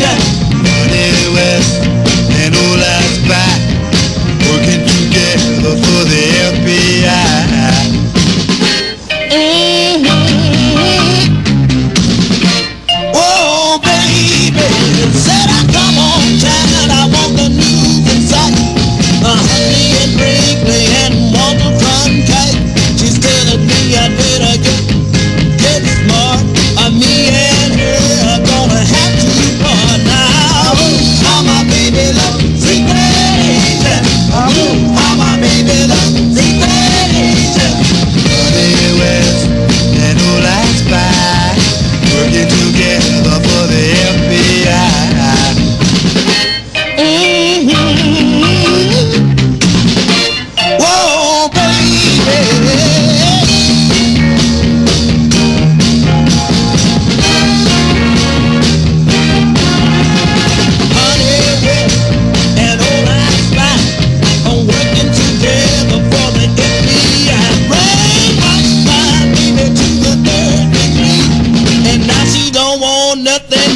Honey West and old ass back working together for the FBI. Whoa, baby, said I come on town, I want the news and sight. Honey and Brinkley and want to run tight. She's telling me I better get smart. Me and her are gonna have to part now. How my baby love secret agent. How my baby love secret agent. Honey West and old I spy working together for the FBI. Whoa, baby. Nothing